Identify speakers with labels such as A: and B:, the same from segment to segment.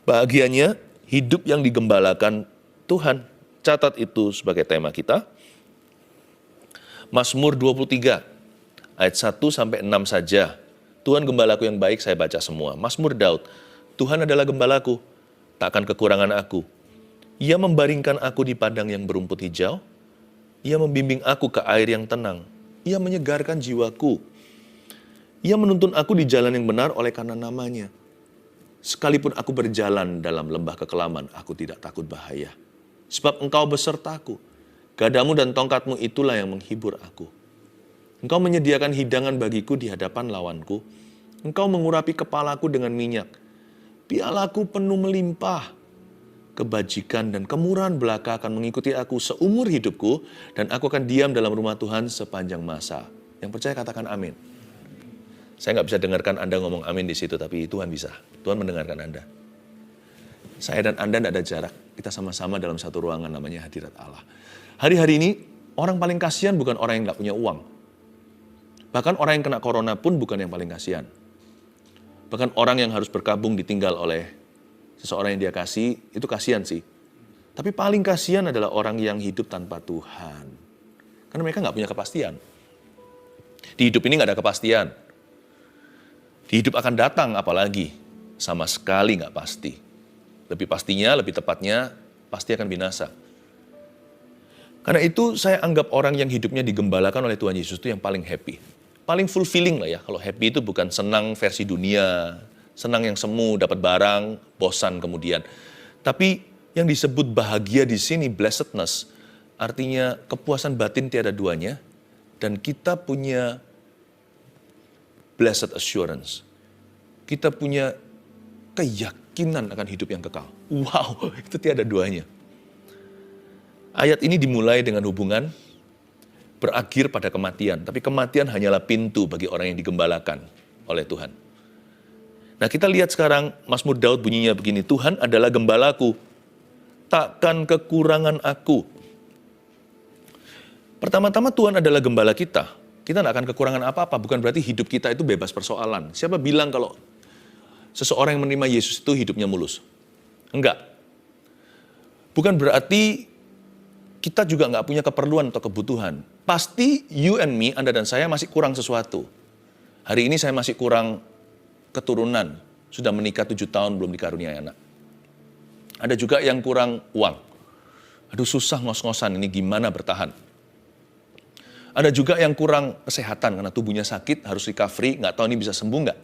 A: Bahagianya hidup yang digembalakan Tuhan. Catat itu sebagai tema kita. Mazmur 23 ayat 1-6 saja. Tuhan gembalaku yang baik, saya baca semua. Mazmur Daud, Tuhan adalah gembalaku, tak akan kekurangan aku. Ia membaringkan aku di padang yang berumput hijau. Ia membimbing aku ke air yang tenang. Ia menyegarkan jiwaku. Ia menuntun aku di jalan yang benar oleh karena namanya. Sekalipun aku berjalan dalam lembah kekelaman, aku tidak takut bahaya. Sebab engkau besertaku. Gadamu dan tongkatmu itulah yang menghibur aku. Engkau menyediakan hidangan bagiku di hadapan lawanku. Engkau mengurapi kepalaku dengan minyak. Pialaku penuh melimpah. Kebajikan dan kemurahan belaka akan mengikuti aku seumur hidupku, dan aku akan diam dalam rumah Tuhan sepanjang masa. Yang percaya katakan amin. Saya nggak bisa dengarkan Anda ngomong amin di situ, tapi Tuhan bisa. Tuhan mendengarkan Anda. Saya dan Anda tidak ada jarak. Kita sama-sama dalam satu ruangan namanya hadirat Allah. Hari-hari ini, orang paling kasihan bukan orang yang nggak punya uang. Bahkan orang yang kena corona pun bukan yang paling kasihan. Bahkan orang yang harus berkabung ditinggal oleh seseorang yang dia kasih, itu kasihan sih. Tapi paling kasihan adalah orang yang hidup tanpa Tuhan. Karena mereka nggak punya kepastian. Di hidup ini nggak ada kepastian. Di hidup akan datang apalagi, sama sekali nggak pasti. Lebih pastinya, lebih tepatnya, pasti akan binasa. Karena itu saya anggap orang yang hidupnya digembalakan oleh Tuhan Yesus itu yang paling happy. Paling fulfilling lah ya. Kalau happy itu bukan senang versi dunia, senang yang semu, dapat barang, bosan kemudian. Tapi yang disebut bahagia di sini, blessedness, artinya kepuasan batin tiada duanya, dan kita punya blessed assurance. Kita punya keyakinan akan hidup yang kekal. Wow, itu tiada duanya. Ayat ini dimulai dengan hubungan berakhir pada kematian. Tapi kematian hanyalah pintu bagi orang yang digembalakan oleh Tuhan. Nah, kita lihat sekarang Mazmur Daud bunyinya begini. Tuhan adalah gembalaku, takkan kekurangan aku. Pertama-tama Tuhan adalah gembala kita. Kita tidak akan kekurangan apa-apa. Bukan berarti hidup kita itu bebas persoalan. Siapa bilang kalau seseorang yang menerima Yesus itu hidupnya mulus? Enggak. Bukan berarti kita juga nggak punya keperluan atau kebutuhan. Pasti you and me, Anda dan saya masih kurang sesuatu. Hari ini saya masih kurang keturunan. Sudah menikah 7 tahun belum dikaruniai anak. Ada juga yang kurang uang. Aduh susah ngos-ngosan, ini gimana bertahan. Ada juga yang kurang kesehatan karena tubuhnya sakit, harus recovery, nggak tahu ini bisa sembuh nggak.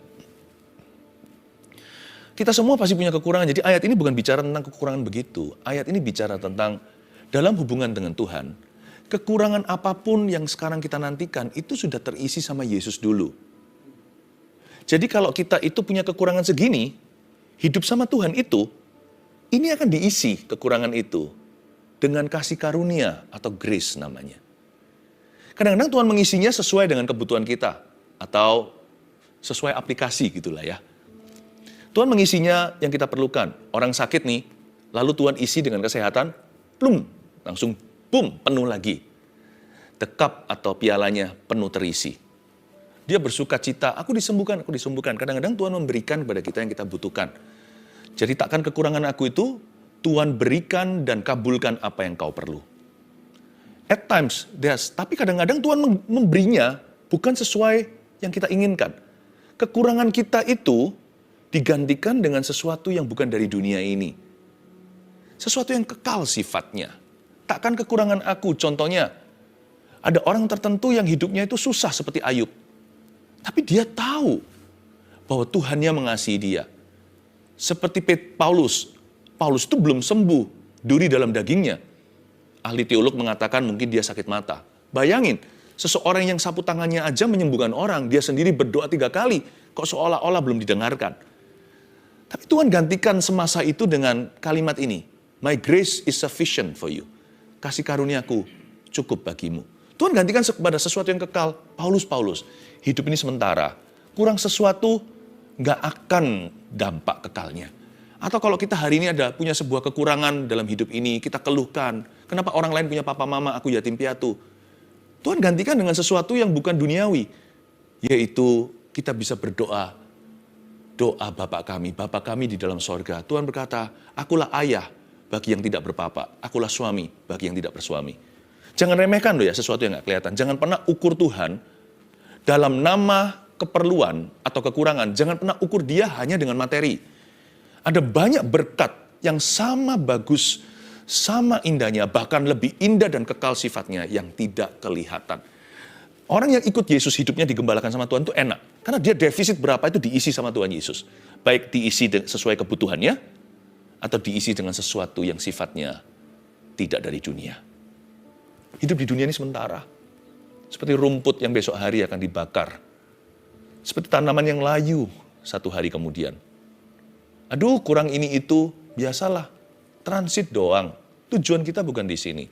A: Kita semua pasti punya kekurangan. Jadi ayat ini bukan bicara tentang kekurangan begitu. Ayat ini bicara tentang dalam hubungan dengan Tuhan, kekurangan apapun yang sekarang kita nantikan itu sudah terisi sama Yesus dulu. Jadi kalau kita itu punya kekurangan segini, hidup sama Tuhan itu, ini akan diisi kekurangan itu dengan kasih karunia atau grace namanya. Kadang-kadang Tuhan mengisinya sesuai dengan kebutuhan kita atau sesuai aplikasi gitulah ya. Tuhan mengisinya yang kita perlukan. Orang sakit nih, lalu Tuhan isi dengan kesehatan, plum, langsung boom, penuh lagi. The cup atau pialanya penuh terisi. Dia bersuka cita, aku disembuhkan, aku disembuhkan. Kadang-kadang Tuhan memberikan kepada kita yang kita butuhkan. Jadi takkan kekurangan aku itu, Tuhan berikan dan kabulkan apa yang kau perlu. At times, tapi kadang-kadang Tuhan memberinya bukan sesuai yang kita inginkan. Kekurangan kita itu digantikan dengan sesuatu yang bukan dari dunia ini. Sesuatu yang kekal sifatnya. Takkan kekurangan aku, contohnya, ada orang tertentu yang hidupnya itu susah seperti Ayub. Tapi dia tahu bahwa Tuhannya mengasihi dia. Seperti Paulus. Paulus itu belum sembuh, duri dalam dagingnya. Ahli teolog mengatakan mungkin dia sakit mata. Bayangin, seseorang yang sapu tangannya aja menyembuhkan orang, dia sendiri berdoa 3 kali, kok seolah-olah belum didengarkan. Tapi Tuhan gantikan semasa itu dengan kalimat ini, my grace is sufficient for you. Kasih karuniaku cukup bagimu. Tuhan gantikan kepada sesuatu yang kekal. Paulus, hidup ini sementara. Kurang sesuatu, nggak akan dampak kekalnya. Atau kalau kita hari ini punya sebuah kekurangan dalam hidup ini, kita keluhkan. Kenapa orang lain punya papa mama, aku yatim piatu. Tuhan gantikan dengan sesuatu yang bukan duniawi. Yaitu kita bisa berdoa doa Bapa kami di dalam sorga. Tuhan berkata, akulah ayah bagi yang tidak berpapa, akulah suami bagi yang tidak bersuami. Jangan remehkan loh ya sesuatu yang gak kelihatan. Jangan pernah ukur Tuhan dalam nama keperluan atau kekurangan. Jangan pernah ukur dia hanya dengan materi. Ada banyak berkat yang sama bagus, sama indahnya, bahkan lebih indah dan kekal sifatnya yang tidak kelihatan. Orang yang ikut Yesus hidupnya digembalakan sama Tuhan itu enak. Karena dia defisit berapa itu diisi sama Tuhan Yesus. Baik diisi sesuai kebutuhannya, atau diisi dengan sesuatu yang sifatnya tidak dari dunia. Hidup di dunia ini sementara. Seperti rumput yang besok hari akan dibakar. Seperti tanaman yang layu satu hari kemudian. Aduh, kurang ini itu, biasalah. Transit doang. Tujuan kita bukan di sini.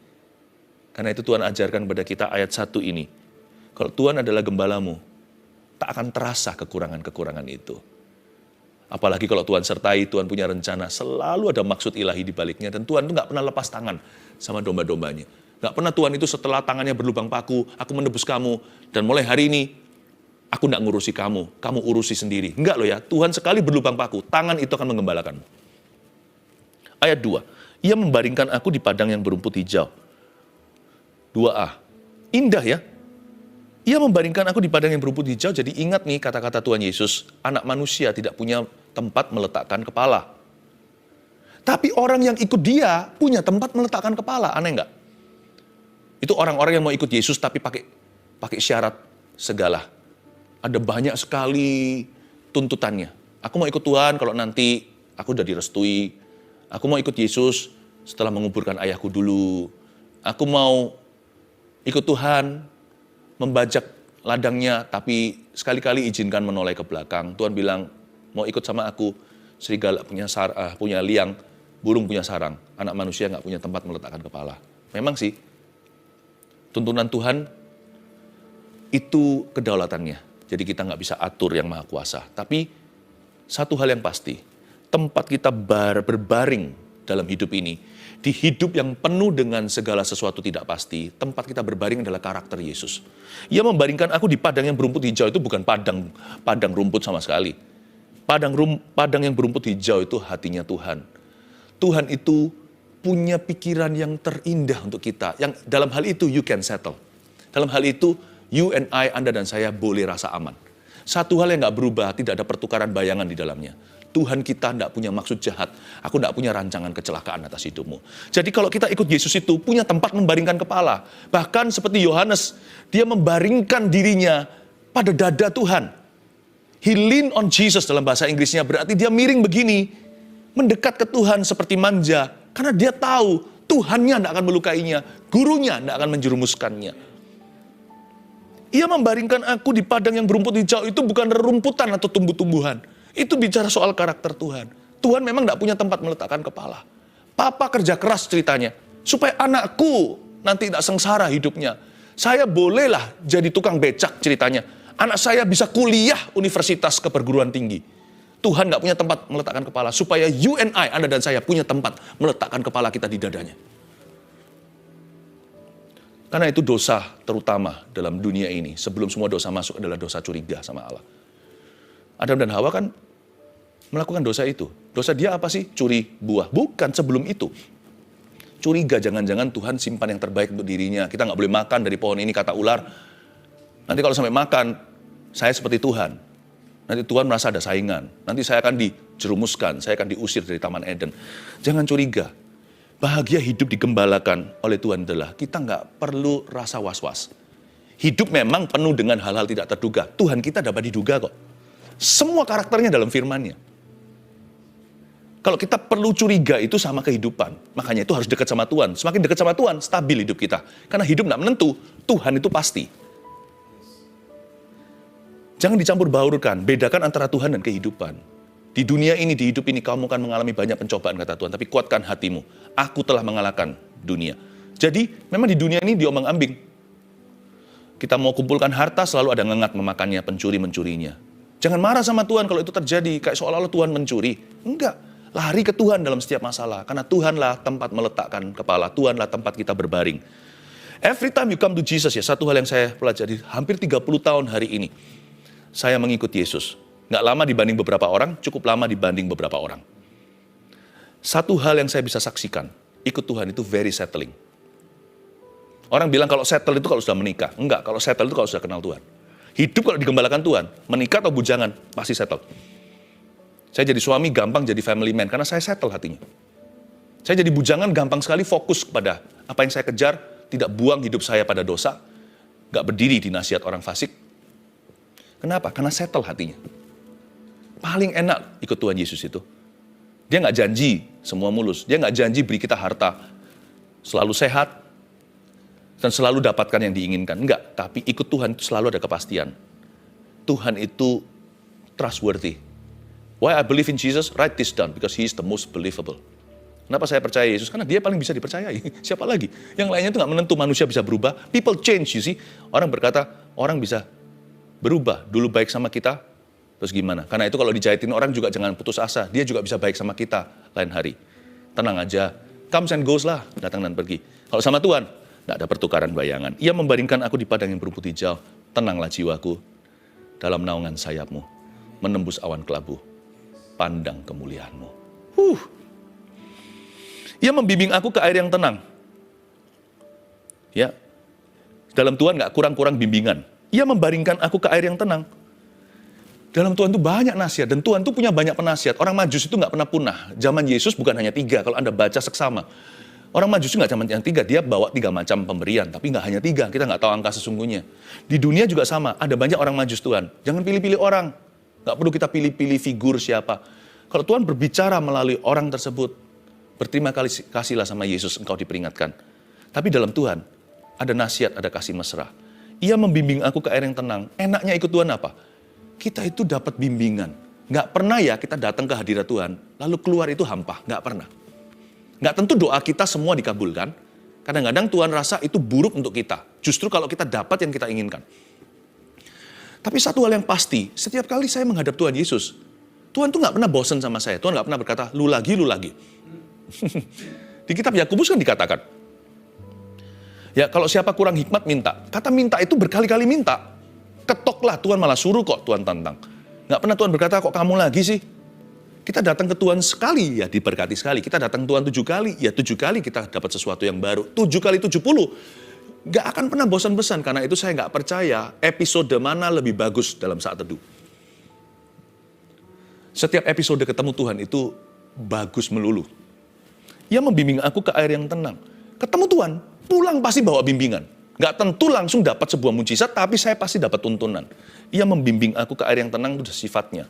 A: Karena itu Tuhan ajarkan kepada kita ayat 1 ini. Kalau Tuhan adalah gembalamu, tak akan terasa kekurangan-kekurangan itu. Apalagi kalau Tuhan sertai, Tuhan punya rencana, selalu ada maksud ilahi di baliknya. Dan Tuhan itu gak pernah lepas tangan sama domba-dombanya. Gak pernah Tuhan itu setelah tangannya berlubang paku, aku menebus kamu, dan mulai hari ini, aku gak ngurusi kamu urusi sendiri. Enggak loh ya, Tuhan sekali berlubang paku, tangan itu akan menggembalakanmu. Ayat 2, ia membaringkan aku di padang yang berumput hijau. 2a, indah ya. Ia membaringkan aku di padang yang berumput hijau, jadi ingat nih kata-kata Tuhan Yesus, anak manusia tidak punya tempat meletakkan kepala. Tapi orang yang ikut dia punya tempat meletakkan kepala, aneh nggak? Itu orang-orang yang mau ikut Yesus tapi pakai syarat segala. Ada banyak sekali tuntutannya. Aku mau ikut Tuhan kalau nanti aku udah direstui. Aku mau ikut Yesus setelah menguburkan ayahku dulu. Aku mau ikut Tuhan membajak ladangnya, tapi sekali-kali izinkan menoleh ke belakang. Tuhan bilang, mau ikut sama aku, serigala punya liang, burung punya sarang, anak manusia nggak punya tempat meletakkan kepala. Memang sih, tuntunan Tuhan itu kedaulatannya. Jadi kita nggak bisa atur yang maha kuasa. Tapi satu hal yang pasti, tempat kita berbaring dalam hidup ini, di hidup yang penuh dengan segala sesuatu tidak pasti, tempat kita berbaring adalah karakter Yesus. Ia membaringkan aku di padang yang berumput hijau, itu bukan padang rumput sama sekali. Padang yang berumput hijau itu hatinya Tuhan. Tuhan itu punya pikiran yang terindah untuk kita. Yang dalam hal itu you can settle. Dalam hal itu you and I, Anda dan saya boleh rasa aman. Satu hal yang gak berubah, tidak ada pertukaran bayangan di dalamnya. Tuhan kita tidak punya maksud jahat. Aku tidak punya rancangan kecelakaan atas hidupmu. Jadi kalau kita ikut Yesus itu punya tempat membaringkan kepala. Bahkan seperti Yohanes, dia membaringkan dirinya pada dada Tuhan. He lean on Jesus dalam bahasa Inggrisnya. Berarti dia miring begini. Mendekat ke Tuhan seperti manja. Karena dia tahu Tuhannya tidak akan melukainya. Gurunya tidak akan menjerumuskannya. Ia membaringkan aku di padang yang berumput hijau. Itu bukan rerumputan atau tumbuh-tumbuhan. Itu bicara soal karakter Tuhan. Tuhan memang tidak punya tempat meletakkan kepala. Papa kerja keras ceritanya. Supaya anakku nanti tidak sengsara hidupnya. Saya bolehlah jadi tukang becak ceritanya. Anak saya bisa kuliah universitas ke perguruan tinggi. Tuhan tidak punya tempat meletakkan kepala. Supaya you and I, Anda dan saya punya tempat meletakkan kepala kita di dadanya. Karena itu dosa terutama dalam dunia ini. Sebelum semua dosa masuk adalah dosa curiga sama Allah. Adam dan Hawa kan melakukan dosa itu. Dosa dia apa sih? Curi buah. Bukan, sebelum itu. Curiga, jangan-jangan Tuhan simpan yang terbaik untuk dirinya. Kita nggak boleh makan dari pohon ini, kata ular. Nanti kalau sampai makan, saya seperti Tuhan. Nanti Tuhan merasa ada saingan. Nanti saya akan dijerumuskan, saya akan diusir dari Taman Eden. Jangan curiga. Bahagia hidup digembalakan oleh Tuhan adalah kita nggak perlu rasa was-was. Hidup memang penuh dengan hal-hal tidak terduga. Tuhan kita dapat diduga kok. Semua karakternya dalam firman-Nya. Kalau kita perlu curiga itu sama kehidupan. Makanya itu harus dekat sama Tuhan. Semakin dekat sama Tuhan, stabil hidup kita. Karena hidup tidak menentu, Tuhan itu pasti. Jangan dicampur baurkan, bedakan antara Tuhan dan kehidupan. Di dunia ini, di hidup ini, kamu akan mengalami banyak pencobaan, kata Tuhan. Tapi kuatkan hatimu. Aku telah mengalahkan dunia. Jadi, memang di dunia ini diombang-ambing. Kita mau kumpulkan harta, selalu ada ngengak memakannya, pencuri mencurinya. Jangan marah sama Tuhan kalau itu terjadi, kayak seolah-olah Tuhan mencuri. Enggak, lari ke Tuhan dalam setiap masalah. Karena Tuhanlah tempat meletakkan kepala, Tuhanlah tempat kita berbaring. Every time you come to Jesus, ya, satu hal yang saya pelajari hampir 30 tahun hari ini. Saya mengikut Yesus. Nggak lama dibanding beberapa orang, cukup lama dibanding beberapa orang. Satu hal yang saya bisa saksikan, ikut Tuhan itu very settling. Orang bilang kalau settle itu kalau sudah menikah. Enggak, kalau settle itu kalau sudah kenal Tuhan. Hidup kalau digembalakan Tuhan, menikah atau bujangan, pasti settle. Saya jadi suami gampang jadi family man, karena saya settle hatinya. Saya jadi bujangan gampang sekali fokus kepada apa yang saya kejar, tidak buang hidup saya pada dosa, nggak berdiri di nasihat orang fasik. Kenapa? Karena settle hatinya. Paling enak ikut Tuhan Yesus itu. Dia nggak janji semua mulus. Dia nggak janji beri kita harta selalu sehat dan selalu dapatkan yang diinginkan. Enggak, tapi ikut Tuhan itu selalu ada kepastian. Tuhan itu trustworthy. Why I believe in Jesus? Write this down, because he is the most believable. Kenapa saya percaya Yesus? Karena dia paling bisa dipercayai. Siapa lagi? Yang lainnya itu nggak menentu, manusia bisa berubah. People change, you see. Orang berkata, orang bisa berubah. Dulu baik sama kita, terus gimana? Karena itu kalau dijahitin orang juga jangan putus asa. Dia juga bisa baik sama kita lain hari. Tenang aja. Comes and goes lah, datang dan pergi. Kalau sama Tuhan, nggak ada pertukaran bayangan. Ia membaringkan aku di padang yang berumput hijau. Tenanglah jiwaku dalam naungan sayapmu. Menembus awan kelabu. Pandang kemuliaanmu. Ia membimbing aku ke air yang tenang. Ya, dalam Tuhan nggak kurang-kurang bimbingan. Ia membaringkan aku ke air yang tenang. Dalam Tuhan itu banyak nasihat, dan Tuhan itu punya banyak penasihat. Orang Majus itu nggak pernah punah. Zaman Yesus bukan hanya 3, kalau Anda baca seksama. Orang Majus itu nggak cuma yang 3, dia bawa 3 macam pemberian, tapi nggak hanya 3, kita nggak tahu angka sesungguhnya. Di dunia juga sama, ada banyak orang Majus Tuhan. Jangan pilih-pilih orang, nggak perlu kita pilih-pilih figur siapa. Kalau Tuhan berbicara melalui orang tersebut, berterima kasihlah sama Yesus, engkau diperingatkan. Tapi dalam Tuhan, ada nasihat, ada kasih mesra. Ia membimbing aku ke air yang tenang. Enaknya ikut Tuhan apa? Kita itu dapat bimbingan. Nggak pernah ya kita datang ke hadirat Tuhan, lalu keluar itu hampa. Nggak pernah. Nggak tentu doa kita semua dikabulkan. Kadang-kadang Tuhan rasa itu buruk untuk kita. Justru kalau kita dapat yang kita inginkan. Tapi satu hal yang pasti, setiap kali saya menghadap Tuhan Yesus, Tuhan tuh nggak pernah bosan sama saya. Tuhan nggak pernah berkata, lu lagi, lu lagi. Di kitab Yakobus kan dikatakan, ya kalau siapa kurang hikmat minta. Kata minta itu berkali-kali minta. Ketoklah, Tuhan malah suruh kok Tuhan tantang. Nggak pernah Tuhan berkata, kok kamu lagi sih? Kita datang ke Tuhan sekali, ya diberkati sekali. Kita datang Tuhan 7 kali, ya 7 kali kita dapat sesuatu yang baru. 7 kali 70, nggak akan pernah bosan-bosan. Karena itu saya nggak percaya episode mana lebih bagus dalam saat teduh. Setiap episode ketemu Tuhan itu bagus melulu. Ia membimbing aku ke air yang tenang. Ketemu Tuhan, pulang pasti bawa bimbingan. Nggak tentu langsung dapat sebuah mujizat, tapi saya pasti dapat tuntunan. Ia membimbing aku ke air yang tenang, itu sifatnya.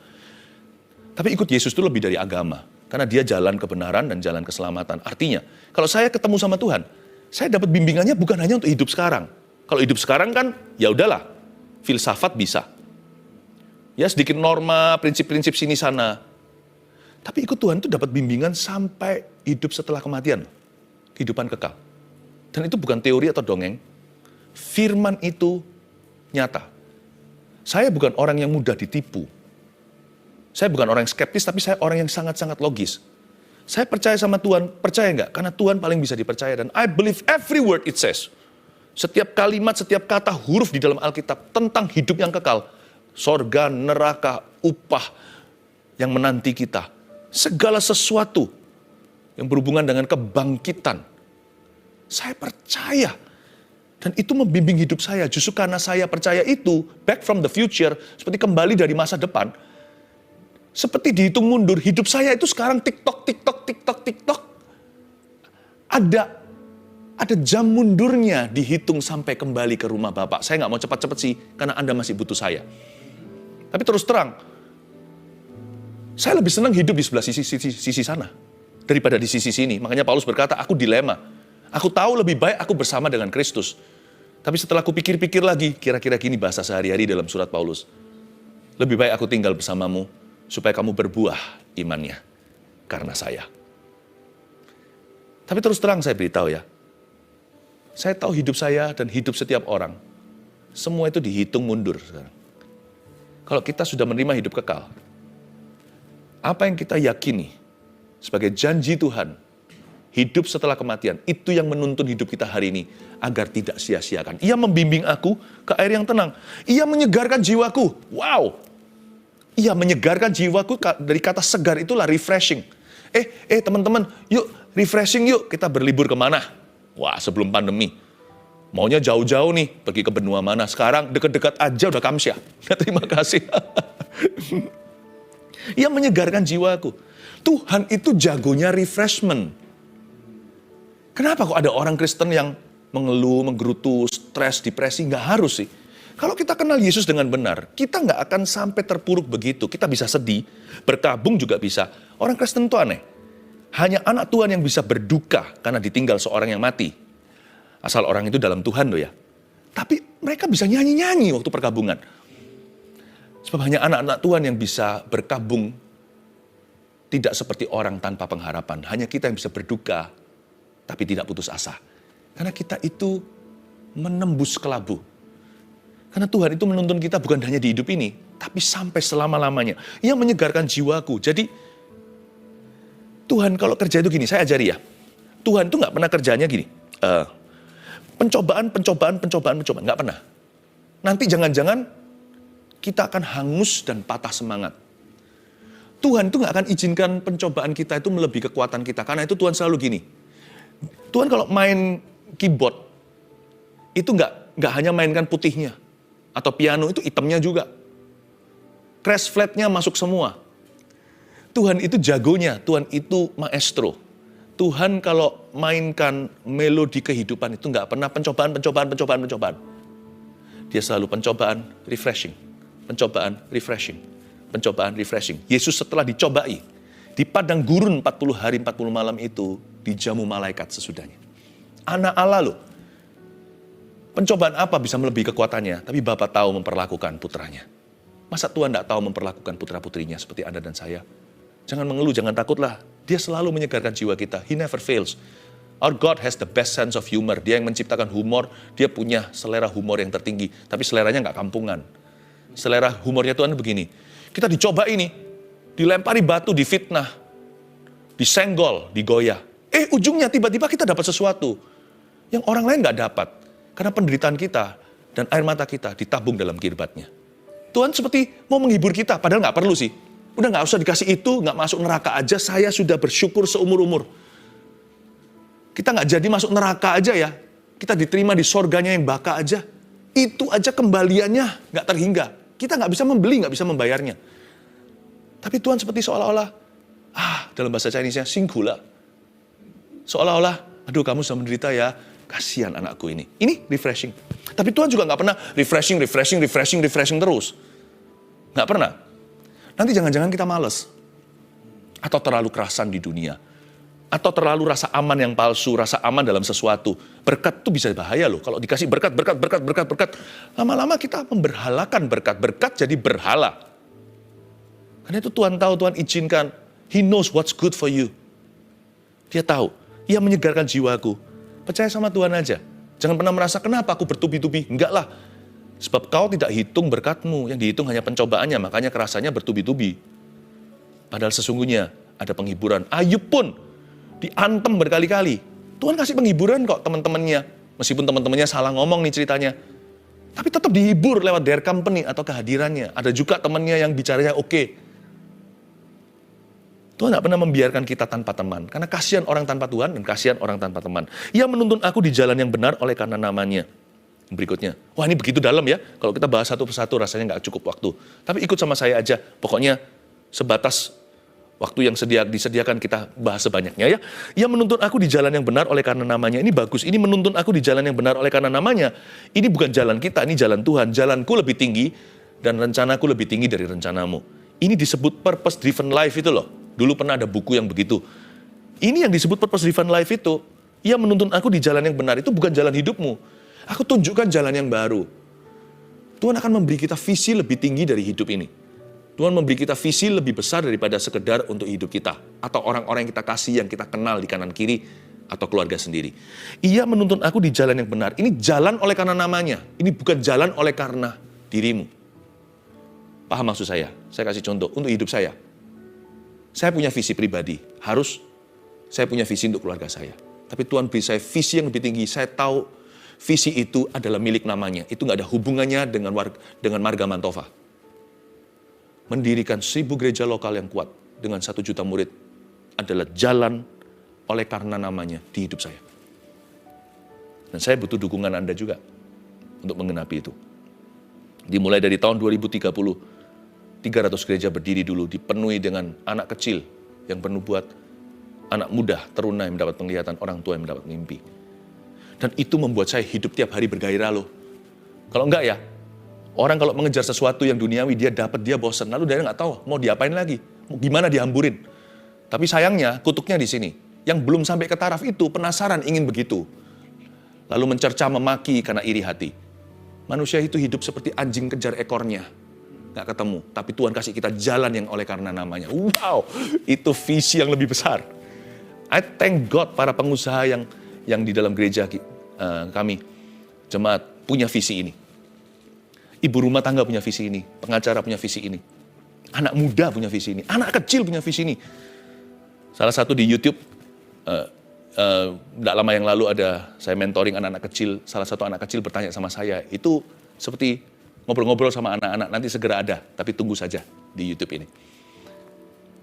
A: Tapi ikut Yesus itu lebih dari agama. Karena dia jalan kebenaran dan jalan keselamatan. Artinya, kalau saya ketemu sama Tuhan, saya dapat bimbingannya bukan hanya untuk hidup sekarang. Kalau hidup sekarang kan, ya udahlah, filsafat bisa. Ya sedikit norma, prinsip-prinsip sini sana. Tapi ikut Tuhan itu dapat bimbingan sampai hidup setelah kematian. Kehidupan kekal. Dan itu bukan teori atau dongeng. Firman itu nyata. Saya bukan orang yang mudah ditipu. Saya bukan orang yang skeptis, tapi saya orang yang sangat-sangat logis. Saya percaya sama Tuhan, percaya nggak? Karena Tuhan paling bisa dipercaya, dan I believe every word it says. Setiap kalimat, setiap kata, huruf di dalam Alkitab tentang hidup yang kekal. Sorga, neraka, upah yang menanti kita. Segala sesuatu yang berhubungan dengan kebangkitan. Saya percaya. Dan itu membimbing hidup saya. Justru karena saya percaya itu, back from the future, seperti kembali dari masa depan, seperti dihitung mundur, hidup saya itu sekarang tiktok. Ada jam mundurnya dihitung sampai kembali ke rumah Bapak. Saya nggak mau cepat-cepat sih, karena Anda masih butuh saya. Tapi terus terang, saya lebih senang hidup di sebelah sisi sana, daripada di sisi sini. Makanya Paulus berkata, aku dilema. Aku tahu lebih baik aku bersama dengan Kristus. Tapi setelah aku pikir-pikir lagi, kira-kira gini bahasa sehari-hari dalam surat Paulus. Lebih baik aku tinggal bersamamu, supaya kamu berbuah imannya karena saya. Tapi terus terang saya beritahu ya, saya tahu hidup saya dan hidup setiap orang, semua itu dihitung mundur sekarang. Kalau kita sudah menerima hidup kekal, apa yang kita yakini sebagai janji Tuhan, hidup setelah kematian, itu yang menuntun hidup kita hari ini, agar tidak sia-siakan. Ia membimbing aku ke air yang tenang. Ia menyegarkan jiwaku. Wow! Ia menyegarkan jiwaku, dari kata segar itulah refreshing. Teman-teman, yuk refreshing yuk, kita berlibur kemana? Wah, sebelum pandemi. Maunya jauh-jauh nih, pergi ke benua mana. Sekarang dekat-dekat aja udah Kamsyah. Terima kasih. Ia menyegarkan jiwaku. Tuhan itu jagonya refreshment. Kenapa kok ada orang Kristen yang mengeluh, menggerutu, stres, depresi? Nggak harus sih. Kalau kita kenal Yesus dengan benar, kita nggak akan sampai terpuruk begitu. Kita bisa sedih, berkabung juga bisa. Orang Kristen itu aneh. Hanya anak Tuhan yang bisa berduka karena ditinggal seorang yang mati. Asal orang itu dalam Tuhan loh ya. Tapi mereka bisa nyanyi-nyanyi waktu perkabungan. Sebab hanya anak-anak Tuhan yang bisa berkabung tidak seperti orang tanpa pengharapan. Hanya kita yang bisa berduka, tapi tidak putus asa. Karena kita itu menembus kelabu. Karena Tuhan itu menuntun kita bukan hanya di hidup ini, tapi sampai selama-lamanya. Ia menyegarkan jiwaku. Jadi, Tuhan kalau kerja itu gini, saya ajari ya. Tuhan itu nggak pernah kerjanya gini. Pencobaan, nggak pernah. Nanti jangan-jangan kita akan hangus dan patah semangat. Tuhan itu nggak akan izinkan pencobaan kita itu melebihi kekuatan kita. Karena itu Tuhan selalu gini. Tuhan kalau main keyboard, itu nggak hanya mainkan putihnya. Atau piano itu hitamnya juga. Crash flatnya masuk semua. Tuhan itu jagonya, Tuhan itu maestro. Tuhan kalau mainkan melodi kehidupan itu nggak pernah pencobaan. Dia selalu pencobaan, refreshing. Pencobaan, refreshing. Yesus setelah dicobai, di padang gurun 40 hari 40 malam itu, dijamu malaikat sesudahnya. Anak Allah loh. Pencobaan apa bisa melebihi kekuatannya, tapi Bapa tahu memperlakukan putranya. Masa Tuhan tidak tahu memperlakukan putra-putrinya seperti Anda dan saya? Jangan mengeluh, jangan takutlah. Dia selalu menyegarkan jiwa kita. He never fails. Our God has the best sense of humor. Dia yang menciptakan humor, dia punya selera humor yang tertinggi. Tapi seleranya nggak kampungan. Selera humornya Tuhan begini. Kita dicoba ini, dilempari batu, difitnah, disenggol, digoyah. Ujungnya tiba-tiba kita dapat sesuatu yang orang lain nggak dapat. Karena penderitaan kita dan air mata kita ditabung dalam kirbatnya. Tuhan seperti mau menghibur kita, padahal nggak perlu sih. Udah nggak usah dikasih itu, nggak masuk neraka aja, saya sudah bersyukur seumur-umur. Kita nggak jadi masuk neraka aja ya, kita diterima di sorganya yang baka aja. Itu aja kembaliannya nggak terhingga. Kita nggak bisa membeli, nggak bisa membayarnya. Tapi Tuhan seperti seolah-olah, dalam bahasa Chinese-nya, singgula. Seolah-olah, aduh kamu sudah menderita ya, kasihan anakku ini. Ini refreshing. Tapi Tuhan juga nggak pernah refreshing terus. Nggak pernah. Nanti jangan-jangan kita males. Atau terlalu kerasan di dunia. Atau terlalu rasa aman yang palsu, rasa aman dalam sesuatu. Berkat itu bisa bahaya loh. Kalau dikasih berkat. Lama-lama kita memberhalakan berkat. Berkat jadi berhala. Karena itu Tuhan tahu, Tuhan izinkan. He knows what's good for you. Dia tahu. Ia menyegarkan jiwaku. Percaya sama Tuhan aja. Jangan pernah merasa, kenapa aku bertubi-tubi? Enggak lah. Sebab kau tidak hitung berkatmu. Yang dihitung hanya pencobaannya. Makanya kerasanya bertubi-tubi. Padahal sesungguhnya ada penghiburan. Ayub pun diantem berkali-kali. Tuhan kasih penghiburan kok teman-temannya. Meskipun teman-temannya salah ngomong nih ceritanya. Tapi tetap dihibur lewat their company atau kehadirannya. Ada juga temannya yang bicaranya oke. Tuhan tidak pernah membiarkan kita tanpa teman. Karena kasihan orang tanpa Tuhan dan kasihan orang tanpa teman. Ia menuntun aku di jalan yang benar oleh karena namanya. Berikutnya. Wah ini begitu dalam ya. Kalau kita bahas satu persatu rasanya nggak cukup waktu. Tapi ikut sama saya aja. Pokoknya sebatas waktu yang disediakan kita bahas sebanyaknya ya. Ia menuntun aku di jalan yang benar oleh karena namanya. Ini bagus. Ini menuntun aku di jalan yang benar oleh karena namanya. Ini bukan jalan kita, ini jalan Tuhan. Jalanku lebih tinggi dan rencanaku lebih tinggi dari rencanamu. Ini disebut purpose driven life itu loh. Dulu pernah ada buku yang begitu. Ini yang disebut purpose driven life itu. Ia menuntun aku di jalan yang benar. Itu bukan jalan hidupmu. Aku tunjukkan jalan yang baru. Tuhan akan memberi kita visi lebih tinggi dari hidup ini. Tuhan memberi kita visi lebih besar daripada sekedar untuk hidup kita. Atau orang-orang yang kita kasih, yang kita kenal di kanan kiri. Atau keluarga sendiri. Ia menuntun aku di jalan yang benar. Ini jalan oleh karena namanya. Ini bukan jalan oleh karena dirimu. Paham maksud saya? Saya kasih contoh untuk hidup saya. Saya punya visi pribadi. Harus saya punya visi untuk keluarga saya. Tapi Tuhan beri saya visi yang lebih tinggi. Saya tahu visi itu adalah milik namanya. Itu nggak ada hubungannya dengan Marga Mantova. mendirikan 1000 gereja lokal yang kuat dengan 1 juta murid adalah jalan oleh karena namanya di hidup saya. Dan saya butuh dukungan Anda juga untuk menggenapi itu. Dimulai dari tahun 2030, 300 gereja berdiri dulu, dipenuhi dengan anak kecil yang penuh buat anak muda, teruna yang mendapat penglihatan, orang tua yang mendapat mimpi. Dan itu membuat saya hidup tiap hari bergairah loh. Kalau enggak ya, orang kalau mengejar sesuatu yang duniawi, dia dapat, dia bosan. Lalu dia nggak tahu mau diapain lagi, mau gimana dihamburin. Tapi sayangnya, kutuknya di sini. Yang belum sampai ke taraf itu, penasaran ingin begitu. Lalu mencerca, memaki karena iri hati. Manusia itu hidup seperti anjing kejar ekornya. Nggak ketemu. Tapi Tuhan kasih kita jalan yang oleh karena namanya. Wow, itu visi yang lebih besar. I thank God para pengusaha yang di dalam gereja kami, jemaat, punya visi ini. Ibu rumah tangga punya visi ini. Pengacara punya visi ini. Anak muda punya visi ini. Anak kecil punya visi ini. Salah satu di YouTube, tidak lama yang lalu ada saya mentoring anak-anak kecil. Salah satu anak kecil bertanya sama saya, itu seperti ngobrol-ngobrol sama anak-anak, nanti segera ada, tapi tunggu saja di YouTube ini.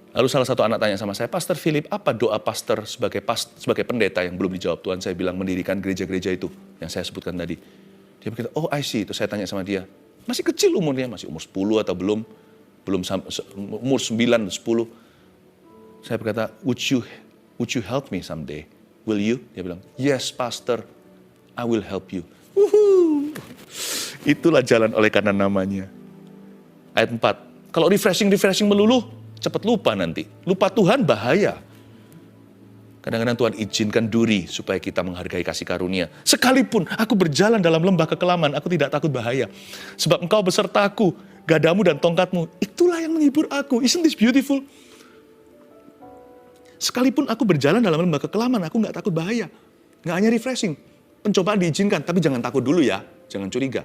A: Lalu salah satu anak tanya sama saya, Pastor Philip, apa doa pastor sebagai pendeta yang belum dijawab Tuhan? Saya bilang mendirikan gereja-gereja itu yang saya sebutkan tadi. Dia berkata, oh I see. Itu saya tanya sama dia, masih kecil umurnya, masih umur 10 atau belum umur 9, 10. Saya berkata, would you help me someday? Will you? Dia bilang, yes pastor, I will help you. Itulah jalan oleh karena namanya. Ayat 4, kalau refreshing melulu, cepat lupa nanti. Lupa Tuhan bahaya. Kadang-kadang Tuhan izinkan duri supaya kita menghargai kasih karunia. Sekalipun aku berjalan dalam lembah kekelaman, aku tidak takut bahaya. Sebab engkau besertaku, gadamu dan tongkatmu, itulah yang menghibur aku. Isn't this beautiful? Sekalipun aku berjalan dalam lembah kekelaman, aku nggak takut bahaya. Nggak hanya refreshing. Pencobaan diizinkan, tapi jangan takut dulu ya. Jangan curiga.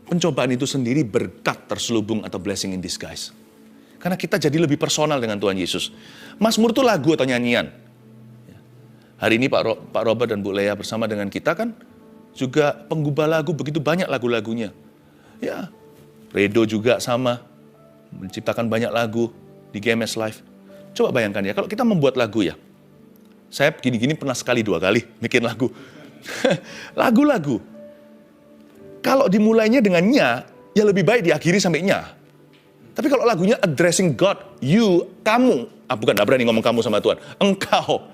A: Pencobaan itu sendiri berkat terselubung atau blessing in disguise. Karena kita jadi lebih personal dengan Tuhan Yesus. Mazmur itu lagu atau nyanyian. Hari ini Pak Robert dan Bu Lea bersama dengan kita kan juga penggubah lagu, begitu banyak lagu-lagunya. Ya, Redo juga sama, menciptakan banyak lagu di GMS Live. Coba bayangkan ya, kalau kita membuat lagu ya, saya gini-gini pernah sekali 2 kali bikin lagu. Lagu-lagu, kalau dimulainya dengan nya, ya lebih baik diakhiri sampai nya. Tapi kalau lagunya addressing God, you, kamu, bukan, gak berani ngomong kamu sama Tuhan, engkau.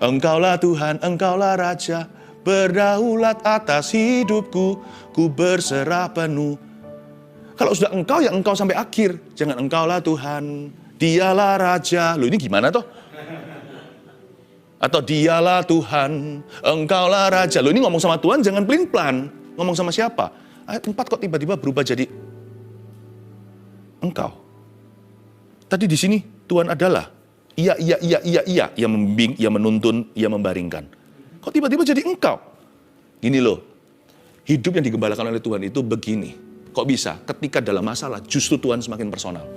A: Engkaulah Tuhan, engkaulah Raja, berdaulat atas hidupku, ku berserah penuh. Kalau sudah engkau, ya engkau sampai akhir. Jangan engkaulah Tuhan, dialah Raja. Loh ini gimana toh? Atau dialah Tuhan, engkaulah Raja. Loh ini ngomong sama Tuhan jangan pelin-pelan. Ngomong sama siapa? Ayat 4 kok tiba-tiba berubah jadi engkau. Tadi di sini Tuhan adalah iya, yang membimbing, ia menuntun, ia membaringkan. Kok tiba-tiba jadi engkau? Gini loh, hidup yang digembalakan oleh Tuhan itu begini. Kok bisa? Ketika dalam masalah justru Tuhan semakin personal.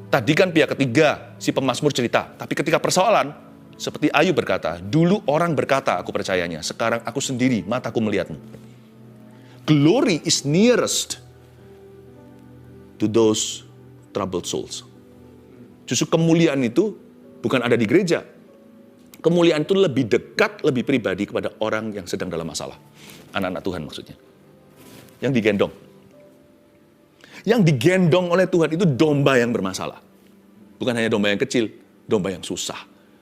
A: Tadi kan pihak ketiga, si pemazmur cerita. Tapi ketika persoalan, seperti Ayub berkata, dulu orang berkata aku percayanya, sekarang aku sendiri, mataku melihatmu. Glory is nearest to those troubled souls. Justru kemuliaan itu bukan ada di gereja. Kemuliaan itu lebih dekat, lebih pribadi kepada orang yang sedang dalam masalah. Anak-anak Tuhan maksudnya. Yang digendong. Yang digendong oleh Tuhan itu domba yang bermasalah. Bukan hanya domba yang kecil, domba yang susah.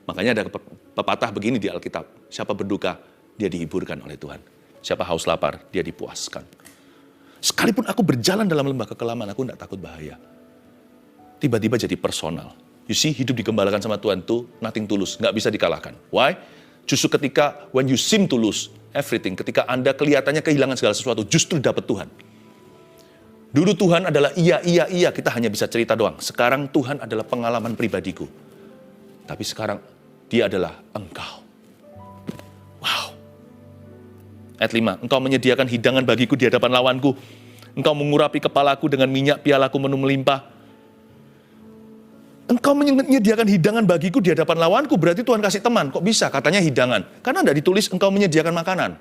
A: Makanya ada pepatah begini di Alkitab. Siapa berduka, dia dihiburkan oleh Tuhan. Siapa haus lapar, dia dipuaskan. Sekalipun aku berjalan dalam lembah kekelaman, aku tidak takut bahaya. Tiba-tiba jadi personal. You see, hidup digembalakan sama Tuhan itu nothing tulus, nggak bisa dikalahkan. Why? Justru ketika when you seem to lose everything, ketika Anda kelihatannya kehilangan segala sesuatu, justru dapat Tuhan. Dulu Tuhan adalah iya, kita hanya bisa cerita doang. Sekarang Tuhan adalah pengalaman pribadiku. Tapi sekarang dia adalah engkau. Wow. Ayat 5, engkau menyediakan hidangan bagiku di hadapan lawanku. Engkau mengurapi kepalaku dengan minyak, pialaku penuh melimpah. Engkau menyediakan hidangan bagiku di hadapan lawanku, berarti Tuhan kasih teman. Kok bisa? Katanya hidangan. Karena tidak ditulis engkau menyediakan makanan.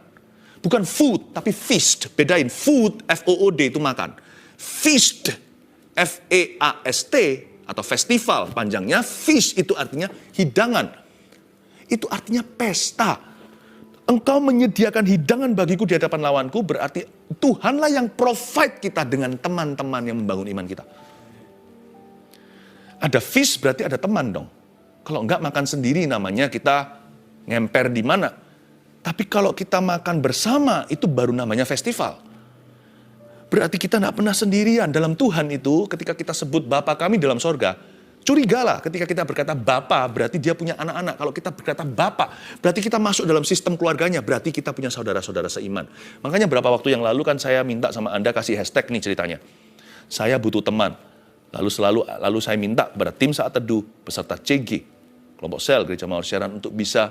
A: Bukan food, tapi feast. Bedain, food, F-O-O-D itu makan. Feast, F-E-A-S-T atau festival, panjangnya feast itu artinya hidangan. Itu artinya pesta. Engkau menyediakan hidangan bagiku di hadapan lawanku, berarti Tuhanlah yang provide kita dengan teman-teman yang membangun iman kita. Ada feast berarti ada teman dong. Kalau enggak makan sendiri namanya kita ngemper di mana. Tapi kalau kita makan bersama itu baru namanya festival. Berarti kita enggak pernah sendirian dalam Tuhan itu. Ketika kita sebut Bapa kami dalam sorga, curigalah ketika kita berkata Bapa, berarti dia punya anak-anak. Kalau kita berkata Bapa, berarti kita masuk dalam sistem keluarganya, berarti kita punya saudara-saudara seiman. Makanya berapa waktu yang lalu kan saya minta sama Anda kasih hashtag nih ceritanya. Saya butuh teman. Lalu saya minta kepada tim saat teduh beserta CG, kelompok sel Gereja Mawar Siaran untuk bisa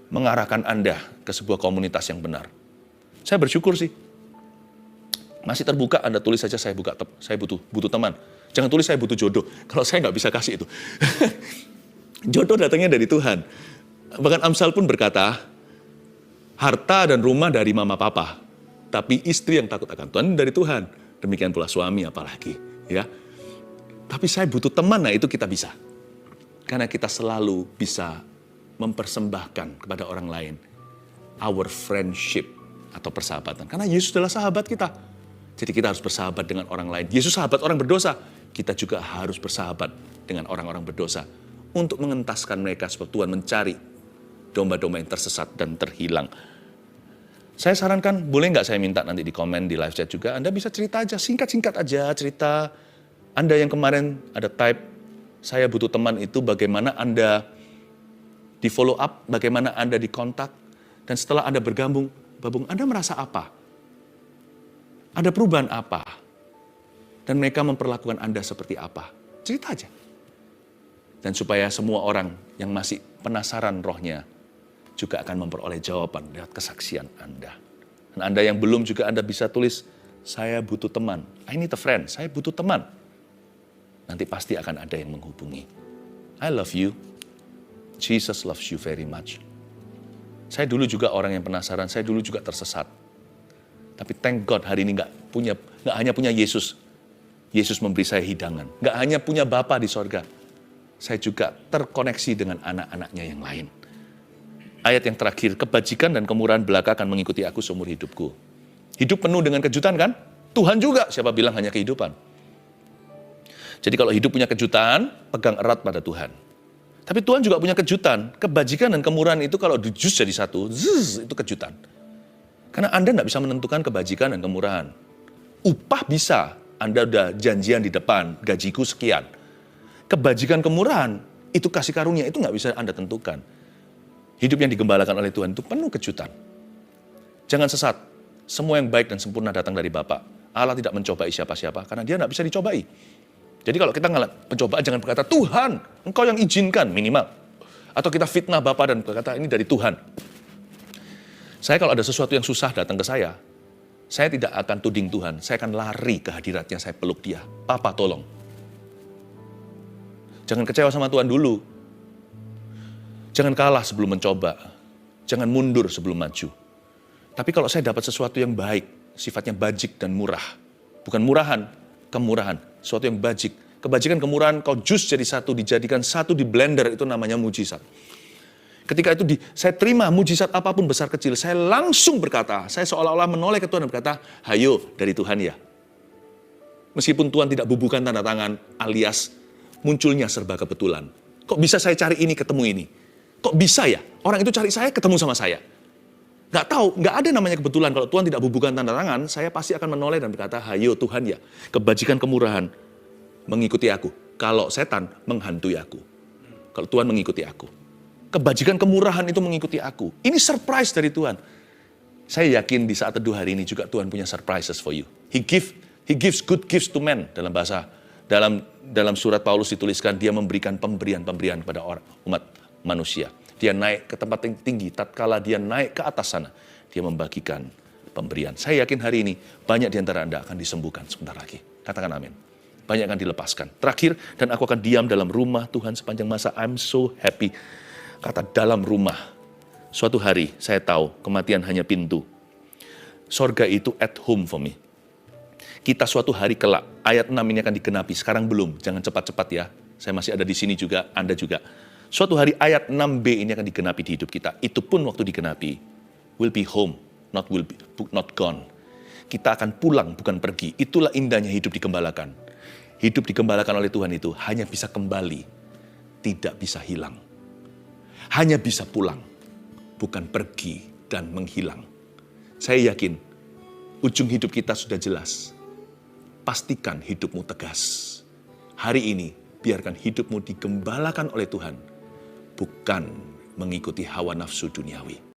A: mengarahkan Anda ke sebuah komunitas yang benar. Saya bersyukur sih. Masih terbuka, Anda tulis saja saya butuh teman. Jangan tulis saya butuh jodoh. Kalau saya nggak bisa kasih itu. Jodoh datangnya dari Tuhan. Bahkan Amsal pun berkata, harta dan rumah dari mama papa, tapi istri yang takut akan Tuhan dari Tuhan. Demikian pula suami apalagi. Ya. Tapi saya butuh teman, nah itu kita bisa. Karena kita selalu bisa mempersembahkan kepada orang lain our friendship atau persahabatan. Karena Yesus adalah sahabat kita. Jadi kita harus bersahabat dengan orang lain. Yesus sahabat orang berdosa. Kita juga harus bersahabat dengan orang-orang berdosa. Untuk mengentaskan mereka sebab Tuhan mencari domba-domba yang tersesat dan terhilang. Saya sarankan, boleh nggak saya minta nanti di komen di live chat juga. Anda bisa cerita aja, singkat-singkat aja cerita. Anda yang kemarin ada type, saya butuh teman itu bagaimana Anda di follow up, bagaimana Anda dikontak. Dan setelah Anda bergabung, Anda merasa apa? Ada perubahan apa? Dan mereka memperlakukan Anda seperti apa? Cerita aja. Dan supaya semua orang yang masih penasaran rohnya juga akan memperoleh jawaban lewat kesaksian Anda. Dan Anda yang belum juga Anda bisa tulis, saya butuh teman. I need a friend, saya butuh teman. Nanti pasti akan ada yang menghubungi. I love you. Jesus loves you very much. Saya dulu juga orang yang penasaran, saya dulu juga tersesat. Tapi thank God hari ini nggak hanya punya Yesus. Yesus memberi saya hidangan. Nggak hanya punya Bapa di sorga. Saya juga terkoneksi dengan anak-anaknya yang lain. Ayat yang terakhir, kebajikan dan kemurahan belaka akan mengikuti aku seumur hidupku. Hidup penuh dengan kejutan kan? Tuhan juga, siapa bilang hanya kehidupan. Jadi kalau hidup punya kejutan, pegang erat pada Tuhan. Tapi Tuhan juga punya kejutan. Kebajikan dan kemurahan itu kalau dijus jadi satu, itu kejutan. Karena Anda tidak bisa menentukan kebajikan dan kemurahan. Upah bisa, Anda udah janjian di depan, gajiku sekian. Kebajikan kemurahan, itu kasih karunia, itu nggak bisa Anda tentukan. Hidup yang digembalakan oleh Tuhan itu penuh kejutan. Jangan sesat, semua yang baik dan sempurna datang dari Bapa. Allah tidak mencobai siapa-siapa, karena dia nggak bisa dicobai. Jadi kalau kita pencobaan, jangan berkata, Tuhan, Engkau yang izinkan, minimal. Atau kita fitnah Bapa dan berkata, ini dari Tuhan. Saya kalau ada sesuatu yang susah datang ke saya tidak akan tuding Tuhan. Saya akan lari ke hadiratnya, saya peluk dia. Papa tolong. Jangan kecewa sama Tuhan dulu. Jangan kalah sebelum mencoba. Jangan mundur sebelum maju. Tapi kalau saya dapat sesuatu yang baik, sifatnya bajik dan murah. Bukan murahan, kemurahan. Sesuatu yang bajik. Kebajikan, kemurahan, kau jus jadi satu, dijadikan satu di blender, itu namanya mujizat. Ketika itu saya terima mujizat apapun besar kecil, saya langsung berkata, saya seolah-olah menoleh ke Tuhan dan berkata, hayo dari Tuhan ya. Meskipun Tuhan tidak bubuhkan tanda tangan alias munculnya serba kebetulan. Kok bisa saya cari ini, ketemu ini? Kok bisa ya? Orang itu cari saya, ketemu sama saya. Nggak tahu, nggak ada namanya kebetulan. Kalau Tuhan tidak bubuhkan tanda tangan, saya pasti akan menoleh dan berkata, hayo Tuhan ya. Kebajikan, kemurahan mengikuti aku. Kalau setan menghantui aku. Kalau Tuhan mengikuti aku. Kebajikan, kemurahan itu mengikuti aku. Ini surprise dari Tuhan. Saya yakin di saat teduh hari ini juga Tuhan punya surprises for you. He gives good gifts to men. Dalam surat Paulus dituliskan, dia memberikan pemberian-pemberian kepada umat manusia. Dia naik ke tempat yang tinggi, tatkala dia naik ke atas sana, dia membagikan pemberian. Saya yakin hari ini banyak di antara Anda akan disembuhkan sebentar lagi. Katakan amin. Banyak akan dilepaskan. Terakhir, dan aku akan diam dalam rumah Tuhan sepanjang masa. I'm so happy. Kata dalam rumah. Suatu hari saya tahu kematian hanya pintu. Sorga itu at home for me. Kita suatu hari kelak, ayat 6 ini akan digenapi. Sekarang belum, jangan cepat-cepat ya. Saya masih ada di sini juga, Anda juga. Suatu hari ayat 6b ini akan digenapi di hidup kita. Itu pun waktu digenapi, will be home, not gone. Kita akan pulang, bukan pergi. Itulah indahnya hidup digembalakan. Hidup digembalakan oleh Tuhan itu hanya bisa kembali, tidak bisa hilang. Hanya bisa pulang, bukan pergi dan menghilang. Saya yakin, ujung hidup kita sudah jelas. Pastikan hidupmu tegas. Hari ini, biarkan hidupmu digembalakan oleh Tuhan, bukan mengikuti hawa nafsu duniawi.